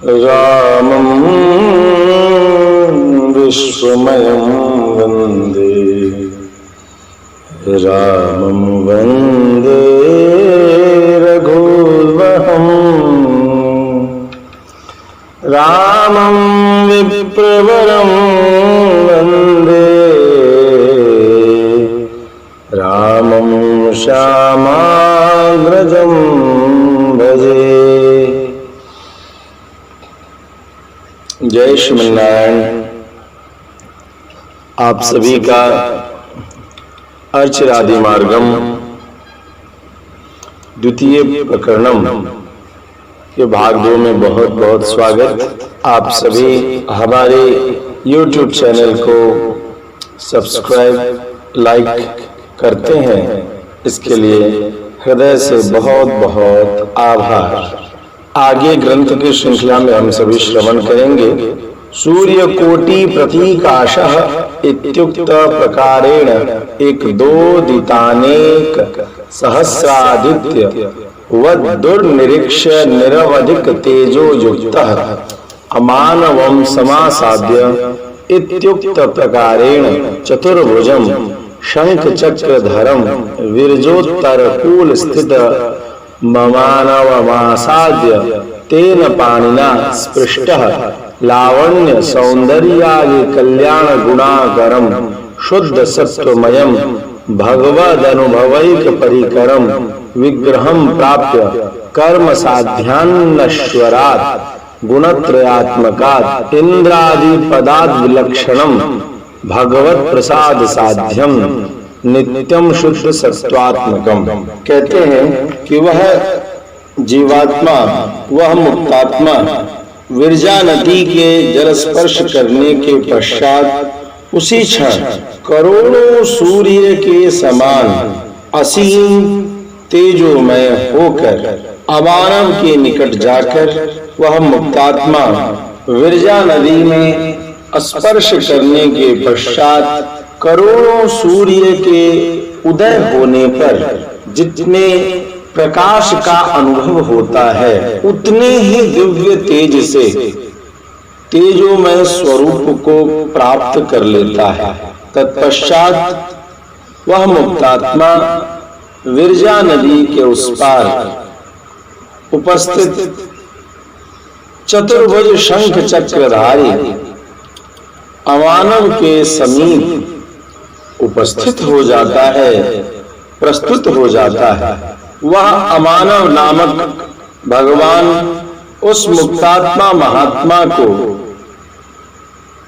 रामं विश्वमयं वन्दे रामं वन्दे रघुवरं रामं विप्रवरं वन्दे रामं श्यामाग्रजं भजे। जय श्रीमन्नारायण। आप सभी का अर्चरादि मार्गम द्वितीय प्रकरणम के भाग 2 में बहुत बहुत स्वागत। आप सभी हमारे YouTube चैनल को सब्सक्राइब लाइक करते हैं, इसके लिए हृदय से बहुत बहुत आभार। आगे ग्रंथ की श्रृंखला में हम सभी श्रवण करेंगे। सूर्य कोटि प्रतीकाशः इत्युक्त प्रकारेण एक दो दितानेक सहस्रादित्य वदुर्निरीक्ष्य निरवधिक तेजो युक्तः अमानवं समासाद्य इत्युक्त प्रकारेण चतुर्भुजं शंख चक्रधरं विरजोत्तर कूल स्थित ममानवमासाद्य तेन पाणिना स्पृष्टः लावण्य सौंदर्यादि कल्याण गुणाकरं शुद्ध सत्वमयं भगवदनुभवैक परिकरं विग्रहं प्राप्य कर्म साध्यान्नश्वरात् गुणत्रयात्मकात् इंद्रादि पदाद् विलक्षणं भगवत प्रसाद साध्यम नित्यम शुद्ध सत्वात्मकम। कहते हैं कि वह जीवात्मा, वह मुक्तात्मा विरजा नदी के जल स्पर्श करने के पश्चात उसी क्षण करोड़ों सूर्य के समान असीम तेजोमय होकर अमानव के निकट जाकर वह मुक्तात्मा विरजा नदी में स्पर्श करने के पश्चात करोड़ों सूर्य के उदय होने पर जितने प्रकाश का अनुभव होता है उतने ही दिव्य तेज से तेजोमय स्वरूप को प्राप्त कर लेता है। तत्पश्चात वह मुक्तात्मा विरजा नदी के उस पार उपस्थित चतुर्भुज शंख चक्रधारी अमानव के समीप उपस्थित हो जाता है, प्रस्तुत हो जाता है। वह अमानव नामक भगवान उस मुक्तात्मा महात्मा को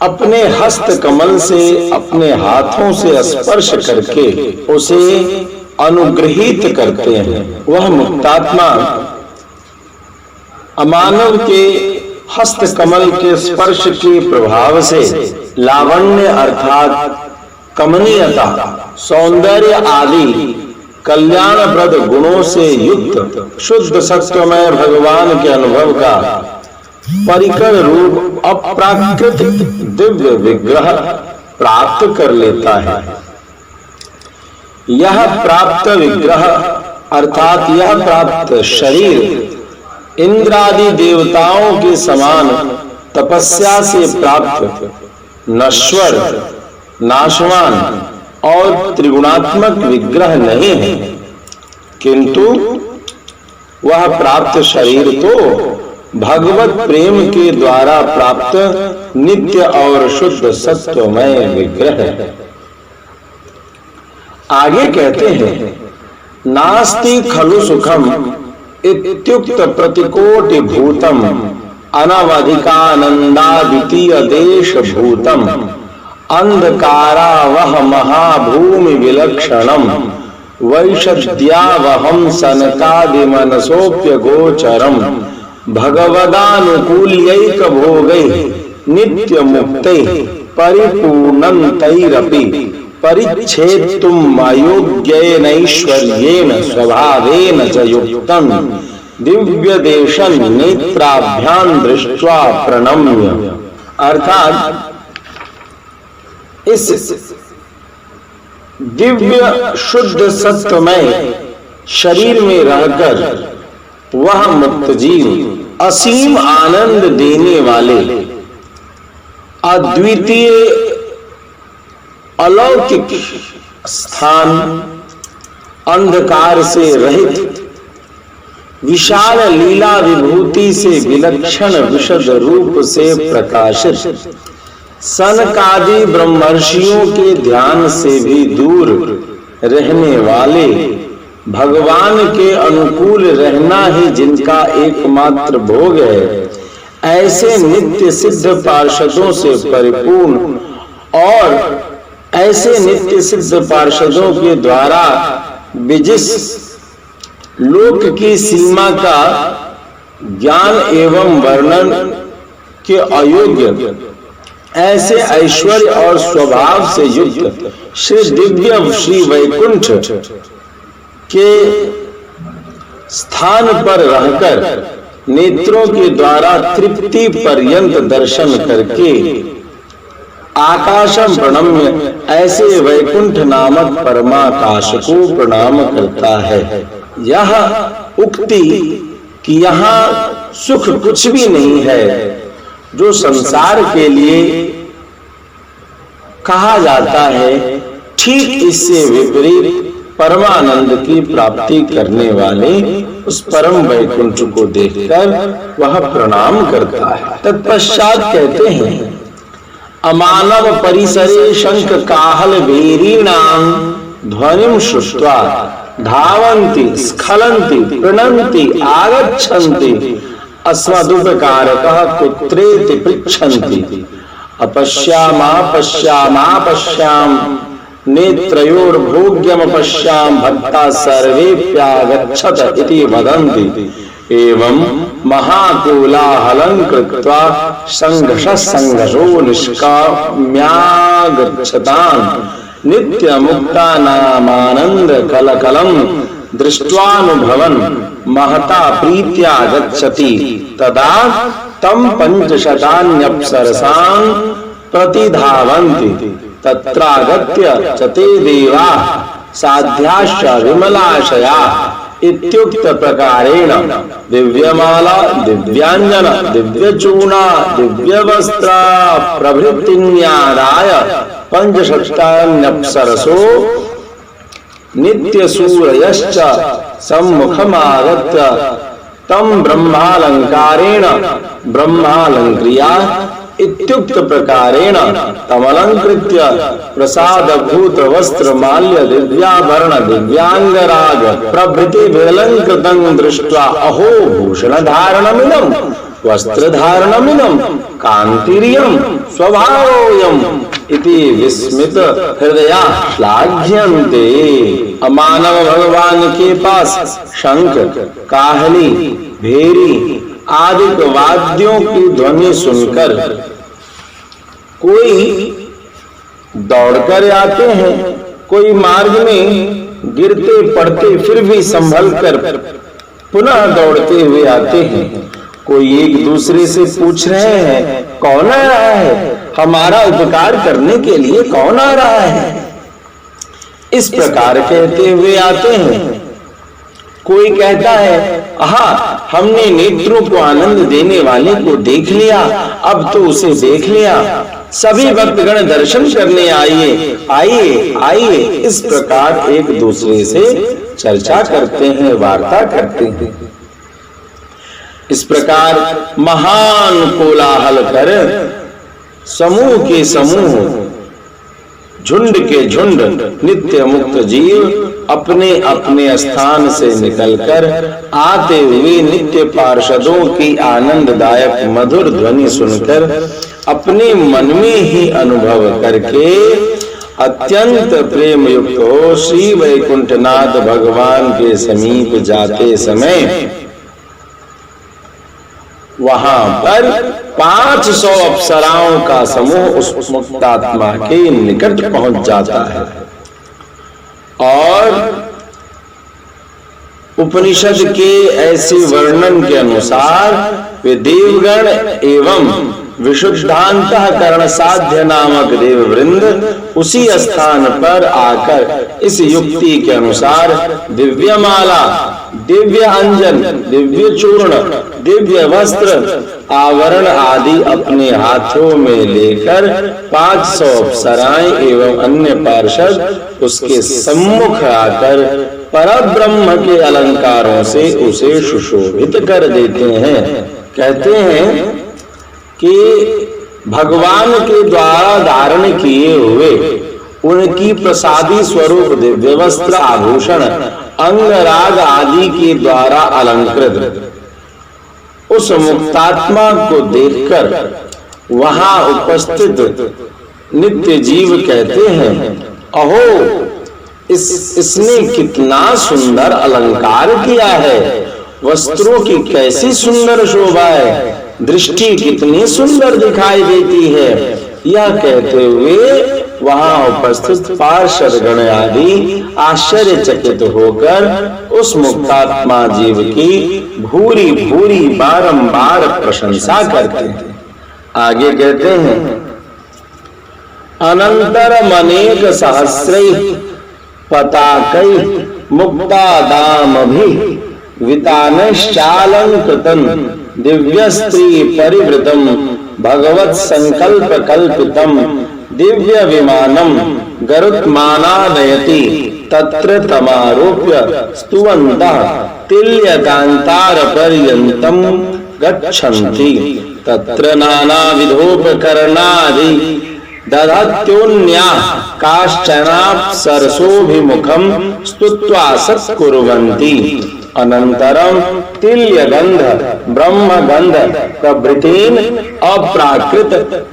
अपने हस्त कमल से, अपने हाथों से स्पर्श करके उसे अनुग्रहित करते हैं। वह मुक्तात्मा अमानव के हस्त कमल के स्पर्श के प्रभाव से लावण्य अर्थात कमनीयता, सौंदर्य आदि कल्याणप्रद गुणों से युक्त शुद्ध सत्वमय भगवान के अनुभव का परिकर रूप अप्राकृत दिव्य विग्रह प्राप्त कर लेता है। यह प्राप्त विग्रह अर्थात यह प्राप्त शरीर इंद्रादि देवताओं के समान तपस्या से प्राप्त नश्वर, नाशवान और त्रिगुणात्मक विग्रह नहीं है, किंतु वह प्राप्त शरीर तो भगवत प्रेम के द्वारा प्राप्त नित्य और शुद्ध सत्वमय विग्रह है। आगे कहते हैं, नास्ति खलु सुखम इत्युक्त प्रतिकोटि भूतम अनवधिकानंदाद्वितीय देश भूतम अंधकारा वह महाभूमि विलक्षणम वैशद्यावहं सनकादि मनसोप्य गोचरम भगवदानुकूल्यैक भोगैः नित्य मुक्तैः परिपूर्णन्तैरपि परिच्छेत्तुम् अयोग्येनैश्वर्येण स्वभावेन च युक्तं दिव्य देशं नेत्राभ्यां दृष्ट्वा प्रणम्य। अर्थात इस दिव्य शुद्ध सत्वमय शरीर में रहकर वह मुक्त जीव असीम आनंद देने वाले अद्वितीय अलौकिक स्थान, अंधकार से रहित विशाल लीला विभूति से विलक्षण विशद रूप से प्रकाशित, सनकादि ब्रह्मर्षियों के ध्यान से भी दूर रहने वाले, भगवान के अनुकूल रहना ही जिनका एकमात्र भोग है, ऐसे नित्य सिद्ध पार्षदों से परिपूर्ण और ऐसे नित्य सिद्ध पार्षदों के द्वारा विजिस लोक की सीमा का ज्ञान एवं वर्णन के अयोग्य ऐसे ऐश्वर्य और स्वभाव से युक्त श्री दिव्य श्री वैकुंठ के स्थान पर रहकर नेत्रों के द्वारा तृप्ति पर्यंत दर्शन करके आकाशम प्रणम्य ऐसे वैकुंठ नामक परमाकाश को प्रणाम करता है। यह उक्ति कि यहाँ सुख कुछ भी नहीं है, जो संसार के लिए कहा जाता है, ठीक इससे विपरीत परमानंद की प्राप्ति करने वाले उस परम वैकुंठ को देखकर वह प्रणाम करता है। तत्पश्चात कहते हैं, अमानव परिसरे शंख काहल भैरीणाम ध्वनिं श्रुत्वा धावन्ति स्खलन्ति प्रणन्ति आगच्छन्ति अस्मदुपकारकः कुत्रेति पृच्छन्ति अपश्यामापश्यामापश्याम नेत्रयोर्भोग्यमपश्याम भक्ता सर्वेप्यागच्छत इति वदन्ति। एवं महाकोलाहलं कृत्वा संघर्षो निष्काम्यागच्छतान् नित्यमुक्तानामानन्द कलकलं दृष्ट्वानुभवन् महता प्रीत्या गच्छति। तदा तं पंचशतान्यप्सरसां प्रतिधावन्ति। तत्रागत्य च ते देवाः साध्याश्च विमलाशया इत्युक्त प्रकारेण दिव्यमाला दिव्यांजन दिव्यचूर्णा दिव्यवस्त्र प्रभृतिन्यादाय पंचशतान्यप्सरसो नित्यसूरयश्च सम्मुखमागत्य तं ब्रह्मालंकारेण ब्रह्मालंक्रिया इत्युक्त प्रकारेण तमलंकृत्य प्रसादभूत वस्त्र माल्य दिव्याभरण दिव्यांगराग प्रभृति विलंकृतं दृष्ट्वा अहो भूषण धारणमिदं वस्त्र धारणमिदं कांतिरियं स्वभावोऽयम् इति विस्मित हृदया श्लाघ्यन्ते। अमानव भगवान के पास शंख काहली भेरी आदि वाद्यों की ध्वनि सुनकर कोई दौड़कर आते हैं, कोई मार्ग में गिरते पड़ते फिर भी संभल कर पुनः दौड़ते हुए आते हैं। कोई एक दूसरे से पूछ रहे हैं, कौन आ रहा है, हमारा उपकार करने के लिए कौन आ रहा है, इस प्रकार कहते हुए आते हैं। कोई कहता है, आहा, हमने नेत्रों को आनंद देने वाले को देख लिया, अब तो उसे देख लिया, सभी भक्तगण दर्शन करने आइए आइए आइए। इस प्रकार एक दूसरे से चर्चा करते हैं, वार्ता करते हैं। इस प्रकार महान कोलाहल कर समूह के समूह, झुंड के झुंड नित्य मुक्त जीव अपने अपने स्थान से निकलकर आते हुए नित्य पार्षदों की आनंददायक मधुर ध्वनि सुनकर अपने मन में ही अनुभव करके अत्यंत प्रेम युक्त हो श्री वैकुंठनाथ भगवान के समीप जाते समय वहां पर 500 अप्सराओं का समूह उस मुक्तात्मा के निकट पहुंच जाता है और उपनिषद के ऐसे वर्णन के अनुसार वे देवगण एवं विशुद्धांतःकरण साध्य नामक देववृंद उसी स्थान पर आकर इस युक्ति के अनुसार दिव्यमाला दिव्य अंजन, दिव्य चूर्ण, दिव्य वस्त्र, आवरण आदि अपने हाथों में लेकर 500 अप्सराएं एवं अन्य पार्षद उसके सम्मुख आकर परब्रह्म के अलंकारों से उसे सुशोभित कर देते हैं। कहते हैं कि भगवान के द्वारा धारण किए हुए उनकी प्रसादी स्वरूप दिव्य वस्त्र, आभूषण, अंगराग आदि के द्वारा अलंकृत उस मुक्तात्मा को देखकर वहां उपस्थित नित्य जीव कहते हैं, अहो इसने कितना सुंदर अलंकार किया है, वस्त्रों की कैसी सुंदर शोभा है, दृष्टि कितनी सुंदर दिखाई देती है। यह कहते हुए वहां उपस्थित पार्षद गण आदि आश्चर्यचकित होकर उस मुक्तात्मा जीव की भूरी भूरी बारंबार प्रशंसा करते हैं। आगे कहते हैं, अनंतरम अनेक सहस्रै पताकै मुक्तादामभि वितानश्चालंकृतं दिव्य स्त्री परिवृतम भगवत संकल्प कल्पितम दिव्य विमानम गरुत्मानादयति तत्र तमारोप्य स्तुवन्तः तिल्यकान्तार पर्यन्तं गच्छन्ति तत्र नानाविधोपकरणादि दधत्योन्या काश्चनाप्सरसोभिमुखं स्तुत्वा सत्कुर्वन्ति अनंतरम तिल्यगंध ब्रह्मगंध प्रभृतीन अप्राकृत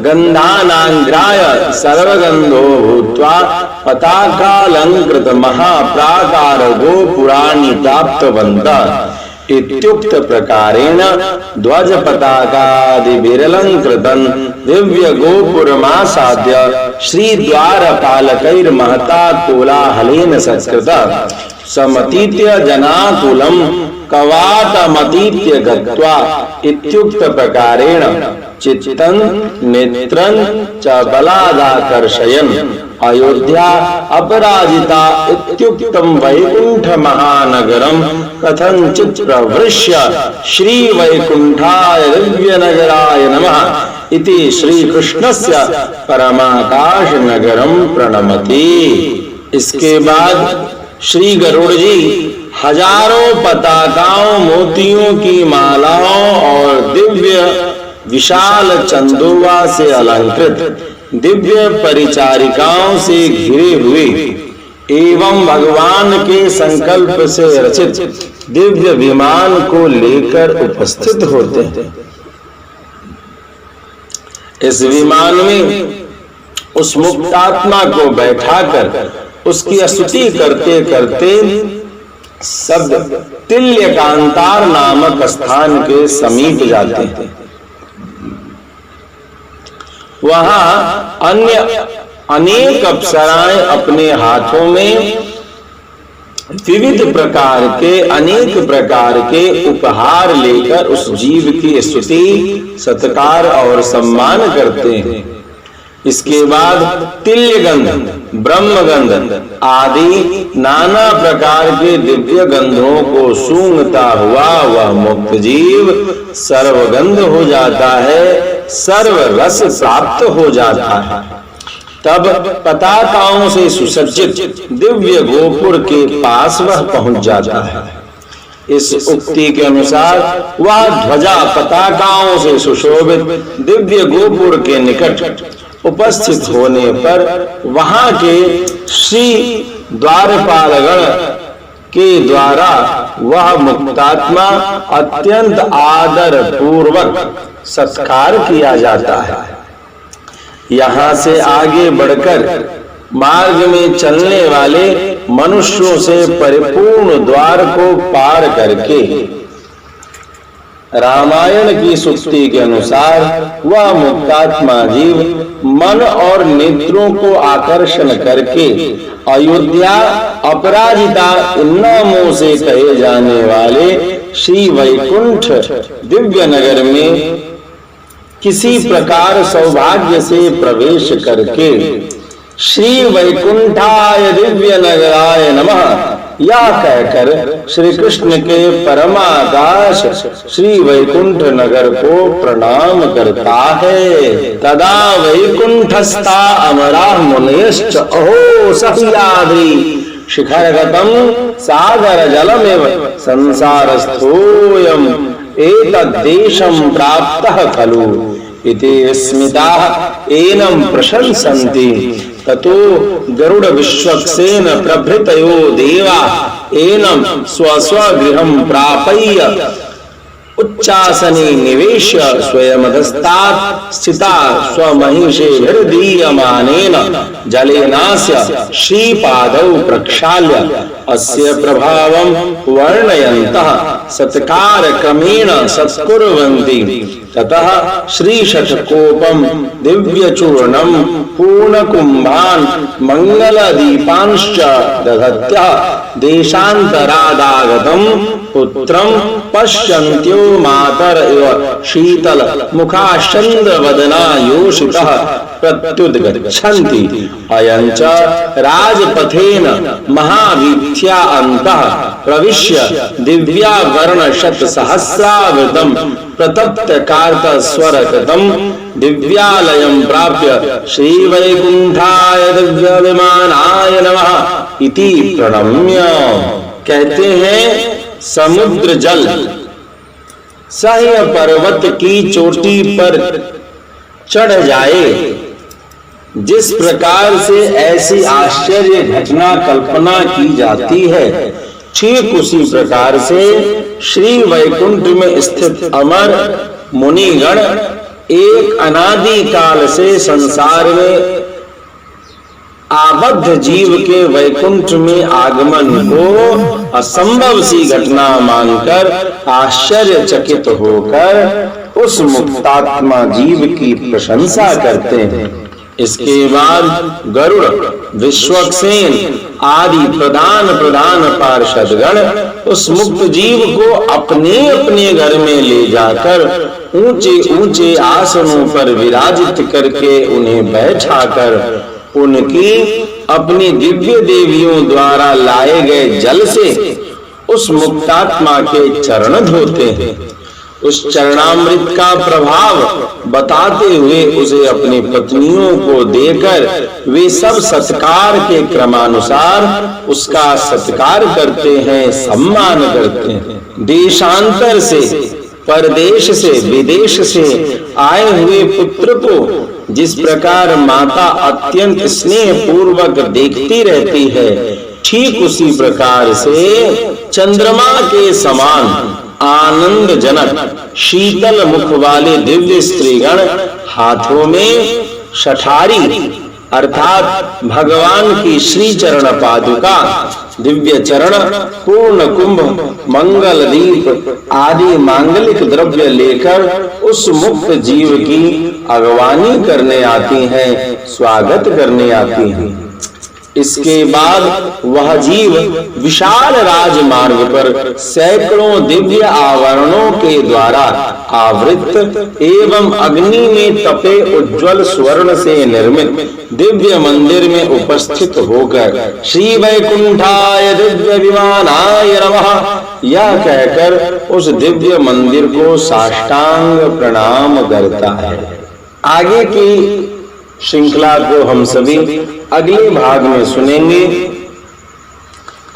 गंधानांग्राय सर्वगंधो भूत्वा पताकालंकृत महाप्राकार गोपुराणि प्राप्तवन्तः इत्युक्त प्रकारेण ध्वज पताकादि विरलंकृतं दिव्य गोपुरमासाद्य श्री द्वारपालकैर्महता कोलाहलेन सत्कृतः समतीत्य जनाकुलं कवाटमतीत्य गत्वा इत्युक्त प्रकारेण चित्तं नेत्रं च बलादाकर्षयन् अयोध्या अपराजिता इत्युक्तं वैकुंठ महानगरं कथंचित् प्रवृश्य श्री वैकुंठाय दिव्य नगराय नमः इति श्री कृष्णस्य परमाकाश नगरं प्रणमति। इसके बाद श्री गरुड़ जी हजारों पताकाओं, मोतियों की मालाओं और दिव्य विशाल चंदोवा से अलंकृत दिव्य परिचारिकाओं से घिरे हुए एवं भगवान के संकल्प से रचित दिव्य विमान को लेकर उपस्थित होते हैं। इस विमान में उस मुक्तात्मा को बैठाकर उसकी स्तुति करते करते सब तिल्यकांतार नामक स्थान के समीप जाते हैं। वहां अन्य अनेक अप्सराएं अपने हाथों में विविध प्रकार के अनेक प्रकार के उपहार लेकर उस जीव की स्तुति, सत्कार और सम्मान करते हैं। इसके बाद तिल्यगंध, ब्रह्मगंध आदि नाना प्रकार के दिव्य गंधों को सूंघता हुआ वह मुक्त जीव सर्वगंध हो जाता है, सर्व रस प्राप्त हो जाता है। तब पताकाओं से सुसज्जित दिव्य गोपुर के पास वह पहुंच जाता है। इस उक्ति के अनुसार वह ध्वजा पताकाओं से सुशोभित दिव्य गोपुर के निकट उपस्थित होने पर वहां के श्री द्वारपालगण के द्वारा वह मुक्तात्मा अत्यंत आदर पूर्वक सत्कार किया जाता है। यहाँ से आगे बढ़कर मार्ग में चलने वाले मनुष्यों से परिपूर्ण द्वार को पार करके रामायण की सूक्ति के अनुसार वह मुक्तात्मा जीव मन और नेत्रों को आकर्षण करके अयोध्या अपराजिता इन नामों से कहे जाने वाले श्री वैकुंठ दिव्य नगर में किसी प्रकार सौभाग्य से प्रवेश करके श्री वैकुंठाय दिव्य नगराय नमः यह कहकर श्री कृष्ण के परमाकाश श्री वैकुंठ नगर को प्रणाम करता है। तदा वैकुंठस्था अमरा मुनयश्च अहो सह्याद्रि शिखरगतम सागर जलमेव संसारस्थोयम एतद्देशं प्राप्तः खलु इति स्मिताः एनं प्रशंसन्ति। ततो गरुड़ विश्वक्सेन प्रभृतयो देवा एनं स्वस्वगृहं प्रापय्य उच्चासने निवेश्य स्वयमधस्तात् स्थिता स्वमहिषेभिर्दीयमानेन जलेनास्य श्रीपादौ प्रक्षाल्य अस्य प्रभावं वर्णयन्तः सत्कारक्रमेण सत्कुर्वन्ति। ततः श्रीषट्कोपं दिव्यचूर्णं पूर्णकुम्भान् मङ्गलदीपांश्च दधत्यः देशान्तरादागतं पुत्रं पश्यन्त्यो मातर इव शीतल मुखाश्चन्द्रवदना योषितः प्रत्युद्गच्छन्ति। अयञ्च राजपथेन महावीथ्या अन्तः प्रविश्य दिव्याभरणशतसहस्रावृतं प्रतप्तकार्तस्वरकृतं दिव्यालयं प्राप्य श्रीवैकुंठाय दिव्यविमानाय नमः इति प्रणम्य। कहते हैं समुद्र जल सह्य पर्वत की चोटी पर चढ़ जाए, जिस प्रकार से ऐसी आश्चर्य घटना कल्पना की जाती है, ठीक उसी प्रकार से श्री वैकुंठ में स्थित अमर मुनिगण एक अनादि काल से संसार में आबद्ध जीव के वैकुंठ में आगमन को असंभव सी घटना मानकर आश्चर्यचकित होकर उस मुक्तात्मा जीव की प्रशंसा करते हैं। इसके बाद गरुड़ विश्वक्सेन आदि प्रधान पार्षदगण उस मुक्त जीव को अपने अपने घर में ले जाकर ऊंचे ऊंचे आसनों पर विराजित करके उन्हें बैठाकर उनकी अपनी दिव्य देवियों द्वारा लाए गए जल से उस मुक्तात्मा के चरण धोते हैं। उस चरणामृत का प्रभाव बताते हुए उसे अपनी पत्नियों को देकर वे सब सत्कार के क्रमानुसार उसका सत्कार करते हैं, सम्मान करते हैं। देशांतर से, परदेश से, विदेश से आए हुए पुत्र को जिस प्रकार माता अत्यंत स्नेह पूर्वक देखती रहती है, ठीक उसी प्रकार से चंद्रमा के समान आनंदजनक शीतल मुख वाले दिव्य स्त्रीगण हाथों में शठारी अर्थात भगवान की श्री चरण पादुका, दिव्य चरण, पूर्ण कुंभ, मंगल दीप आदि मांगलिक द्रव्य लेकर उस मुक्त जीव की अगवानी करने आती हैं, स्वागत करने आती हैं। इसके बाद वह जीव विशाल राजमार्ग पर सैकड़ों दिव्य आवरणों के द्वारा आवृत एवं अग्नि में तपे उज्ज्वल स्वर्ण से निर्मित दिव्य मंदिर में उपस्थित होकर श्री वैकुंठाय दिव्य विमानाय नमः यह कहकर उस दिव्य मंदिर को साष्टांग प्रणाम करता है। आगे की श्रृंखला को हम सभी अगले भाग में सुनेंगे।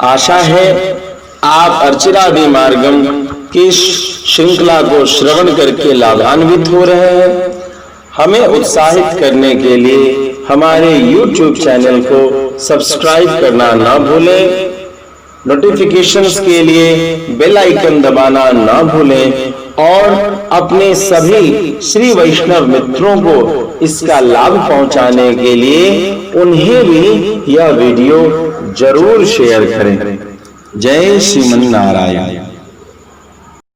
आशा है आप अर्चिरादि मार्गम की श्रृंखला को श्रवण करके लाभान्वित हो रहे हैं। हमें उत्साहित करने के लिए हमारे YouTube चैनल को सब्सक्राइब करना ना भूलें, नोटिफिकेशंस के लिए बेल आइकन दबाना ना भूलें और अपने सभी श्री वैष्णव मित्रों को इसका लाभ पहुंचाने के लिए उन्हें भी यह वीडियो जरूर शेयर करें। जय श्रीमन नारायण।